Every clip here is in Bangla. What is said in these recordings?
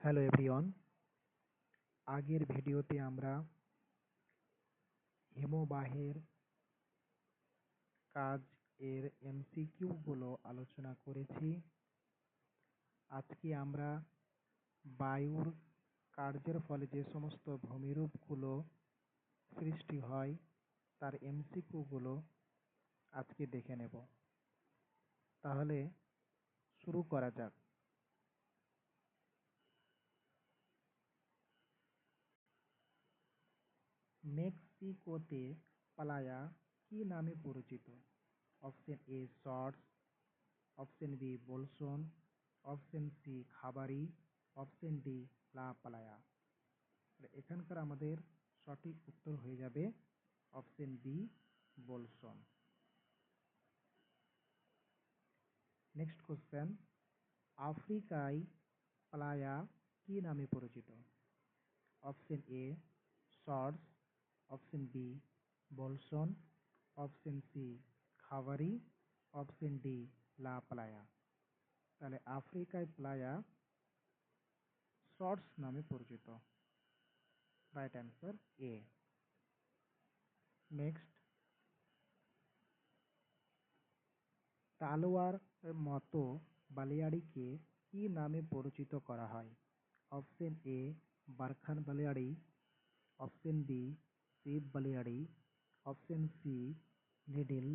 হ্যালো এভরিওয়ান, আগের ভিডিওতে আমরা হিমবাহের কাজ এর এমসিকিউ গুলো আলোচনা করেছি। আজকে আমরা বায়ুর কার্যের ফলে যে সমস্ত ভূমিরূপগুলো সৃষ্টি হয় তার এমসিকিউ গুলো আজকে দেখে নেব। তাহলে শুরু করা যাক। মেক্সিকোতে পালায়া কি নামে পরিচিত? Option A shotts, option B bolson, option C খাবারি, অপশন ডি লা পালায়া। এখানকার আমাদের সঠিক উত্তর হয়ে যাবে option B bolson. Next question, আফ্রিকায় পালায়া কি নামে পরিচিত? Option A shotts, option B bolson, option C খাবারি, অপশন ডি লা পালায়া। তাহলে আফ্রিকায় প্লায়া শর্টস নামে পরিচিত। Right answer A. নেক্সট, তালোয়ার মতো বালিয়াড়িকে কি নামে পরিচিত করা হয়? অপশন এ বারখান বালিয়াড়ি, অপশন বি শিব বালিয়াড়ি, option C needle,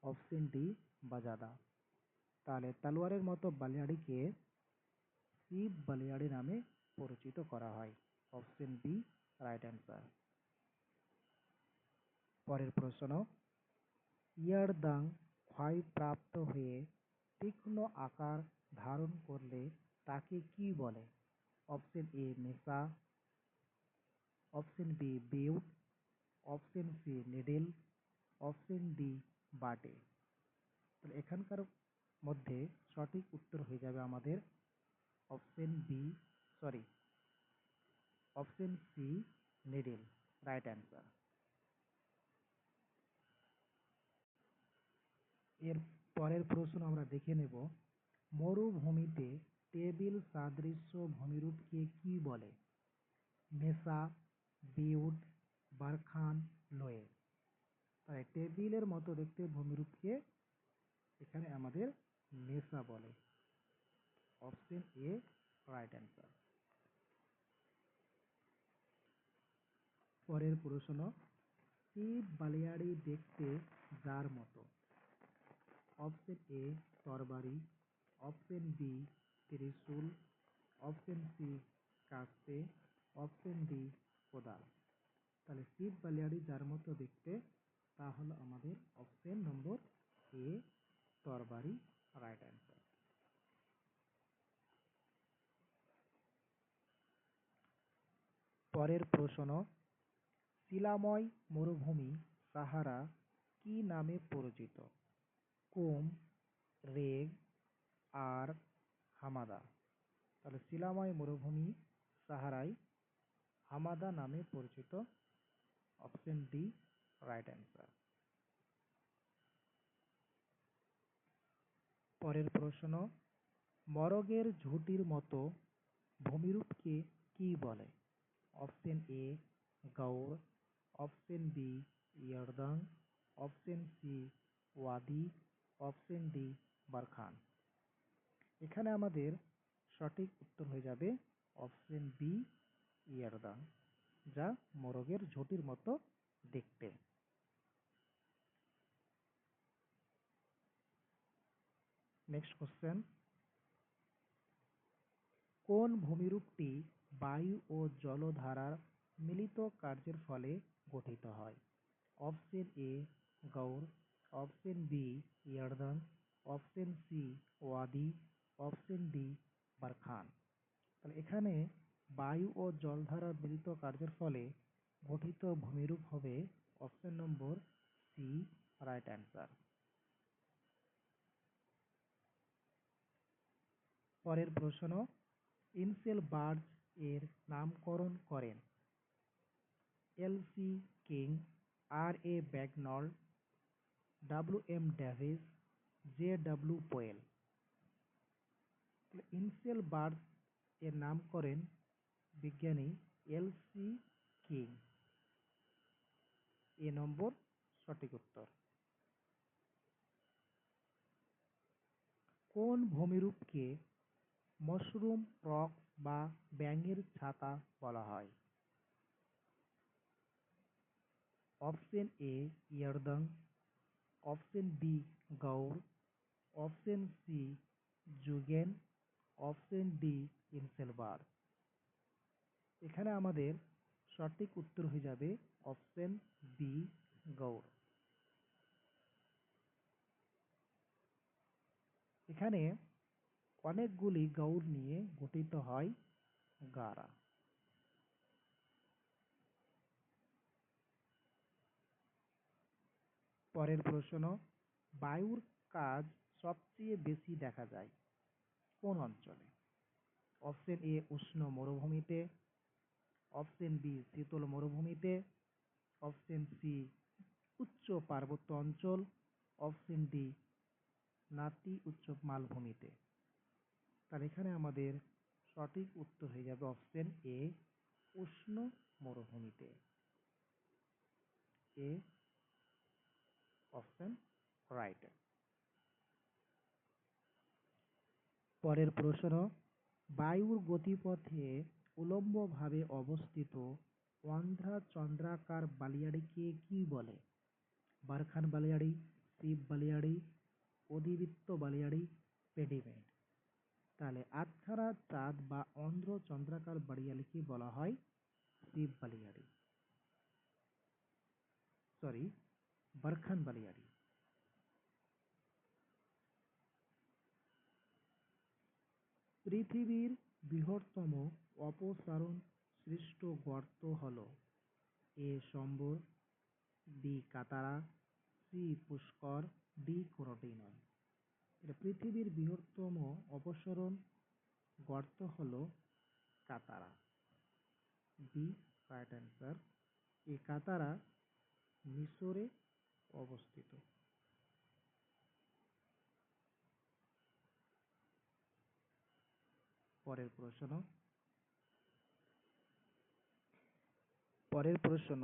option D bajada. তাহলে তালোয়ারের মতো বালিয়াড়িকে শিব বালিয়াড়ি নামে পরিচিত করা হয়। Option B right answer. পরের প্রশ্ন, ইয়ারদাং ক্ষয়প্রাপ্ত হয়ে তীক্ষ্ণ আকার ধারণ করলে তাকে কি বলে? Option A mesa, option B butte, option C needle, option D butte. তাহলে এখানকার মধ্যে সঠিক উত্তর হয়ে যাবে আমাদের option B, option C needle. Right answer. এর পরের প্রশ্ন আমরা দেখে নেব, মরুভূমিতে টেবিল সাদৃশ্য ভূমিরূপকে কি বলে? মেসা, বিউট, বারখান, লোয়ে। তাই টেবিলের মতো দেখতে ভূমিরূপকে এখানে আমাদের মেসা বলে। অপশন এ রাইট অ্যান্সার। পরের প্রশ্ন, শিব বালিয়াড়ি দেখতে যার মতো? অপশন এ তরবারি, অপশন বি ত্রিশূল, অপশন সি কাস্তে, অপশন ডি কোদাল। তাহলে শিব বালিয়াড়ি যার মতো দেখতে তা হলো আমাদের অপশন নম্বর এ তরবারি। Right answer. পরের প্রশ্ন, শিলাময় মরুভূমি সাহারা কি নামে পরিচিত? কুম, রেগ, আর হামাদা। তাহলে শিলাময় মরুভূমি সাহারাই হামাদা নামে পরিচিত। Option D right answer. পরের প্রশ্ন, মরগের ঝুঁটির মতো ভূমিরূপকে কি বলে? অপশন এ গৌড়, option B yardang, option C ওয়াদি, অপশন ডি বারখান। এখানে আমাদের সঠিক উত্তর হয়ে যাবে অপশন বি ইয়ারদাং, যা মোরগের ঝুঁটির মতো দেখতে। নেক্সট কোশ্চেন, কোন ভূমিরূপটি বায়ু ও জলধারার মিলিত কার্যের ফলে গঠিত হয়? অপশন এ গৌড়, option B yardang, option C ওয়াদি, অপশন ডি বারখান। তাহলে এখানে বায়ু ও জলধারার মিলিত কার্যের ফলে গঠিত ভূমিরূপ হবে option number C right answer. পরের প্রশ্ন, ইনসেল বার্ডস এর নামকরণ করেন? L C. King, R A. Bagnold, W M. Davis, J W. Powell. Inselbergs এর নাম করেন বিজ্ঞানী এল.সি. কিং। এ নম্বর সঠিক উত্তর। কোন ভূমিরূপকে মাশরুম ফ্রক বা ব্যাঙের ছাতা বলা হয়? Option A yardang, option B গৌর, option C zeugen, option D inselberg. এখানে আমাদের সঠিক উত্তর হয়ে যাবে অপশন বি গৌর। এখানে অনেকগুলি গৌর নিয়ে গঠিত হয় গারা। পরের প্রশ্ন, বায়ুর কাজ সবচেয়ে বেশি দেখা যায় কোন অঞ্চলে? অপশন এ উষ্ণ মরুভূমিতে, অপশন বি শীতল মরুভূমিতে, অপশন সি উচ্চ পার্বত্য অঞ্চল, অপশন ডি নাতি উচ্চ মালভূমিতে। তার এখানে আমাদের সঠিক উত্তর হয়ে যাবে অপশন এ উষ্ণ মরুভূমিতে। A option right. পরের প্রশ্ন, বায়ুর গতিপথে উলম্বভাবে অবস্থিত অন্ধ্রা চন্দ্রাকার বালিয়াড়িকে কি বলে? বারখান বালিয়াড়ি, শিব বালিয়াড়ি, অধিবৃত্ত বালিয়াড়ি, পেডিমেন্ট। তাহলে আটখানা চাঁদ বা অন্ধ্র চন্দ্রাকার বালিয়াড়িকে বলা হয় শিব বালিয়াড়ি, সরি বারখান বালিয়াড়ি। পৃথিবীর বৃহত্তম অপসারণ সৃষ্ট গর্ত হল A Sambhar, B Qattara, C Pushkar, D কোনটি নয়। এটা পৃথিবীর বৃহত্তম অপসারণ গর্ত হল কাতারা, বি রাইট অ্যান্সার। এই কাতারা মিশরে অবস্থিত। পরের প্রশ্ন,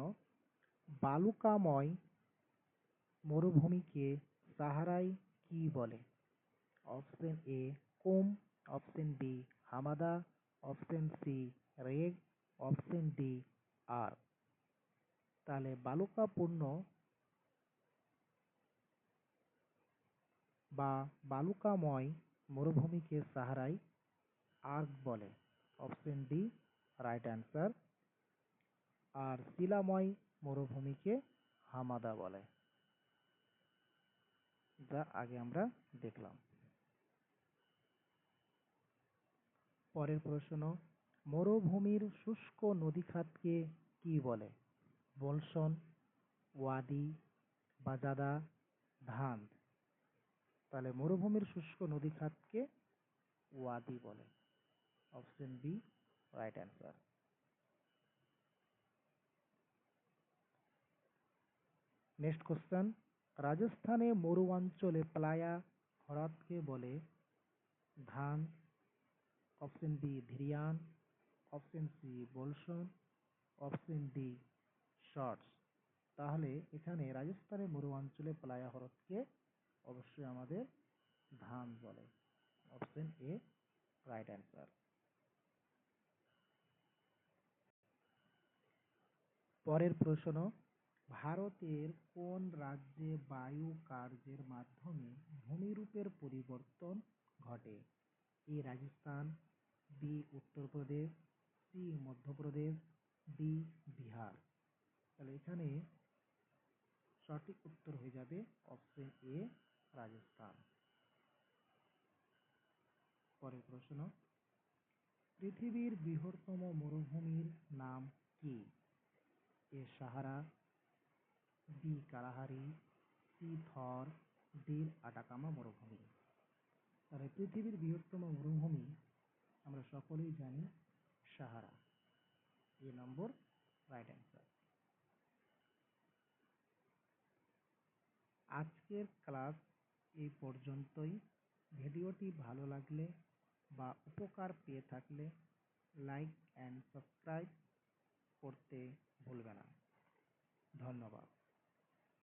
বালুকাময় মরুভূমিকে সাহারায় কি বলে? অপশন এ কুম, অপশন বি হামাদা, option C reg, option D আর। তাহলে বালুকাপূর্ণ বা বালুকাময় মরুভূমিকে সাহারায় আর্ক বলে, অপশন ডি রাইট অ্যান্সার। আর শিলাময় মরুভূমিকে হামাদা বলে, যা আগে আমরা দেখলাম। পরের প্রশ্ন, মরুভূমির শুষ্ক নদীখাতকে কি বলে? বলসন, ওয়াদি, বাজাদা, ধান। তাহলে মরুভূমির শুষ্ক নদীখাতকে ওয়াদি বলে, option B right answer. Next question, রাজস্থানে মরু অঞ্চলে প্লায়া হ্রদকে বলে? ধান, অপশন বি ধিরিয়ান, option C bolson, option D shotts. তাহলে এখানে রাজস্থানের মরু অঞ্চলে প্লায়া হ্রদকে অবশ্যই আমাদের ধান বলে, অপশন এ রাইট অ্যান্সার। পরের প্রশ্ন, ভারতের কোন রাজ্যে বায়ু কার্যের মাধ্যমে ভূমিরূপের পরিবর্তন ঘটে? A Rajasthan, B Uttar Pradesh, C Madhya Pradesh, D Bihar. তাহলে এখানে সঠিক উত্তর হয়ে যাবে অপশন এ রাজস্থান। পরের প্রশ্ন, পৃথিবীর বৃহত্তম মরুভূমির নাম কি? এ সাহারা, বি কালাহারি, সি থর, ডি আটাকামা মরুভূমি। তাহলে পৃথিবীর বৃহত্তম মরুভূমি আমরা সকলেই জানি সাহারা, এ নম্বর রাইট অ্যান্সার। আজকের ক্লাস এই পর্যন্তই। ভিডিওটি ভালো লাগলে বা উপকার পেয়ে থাকলে লাইক অ্যান্ড সাবস্ক্রাইব করতে ভুলবে না। ধন্যবাদ।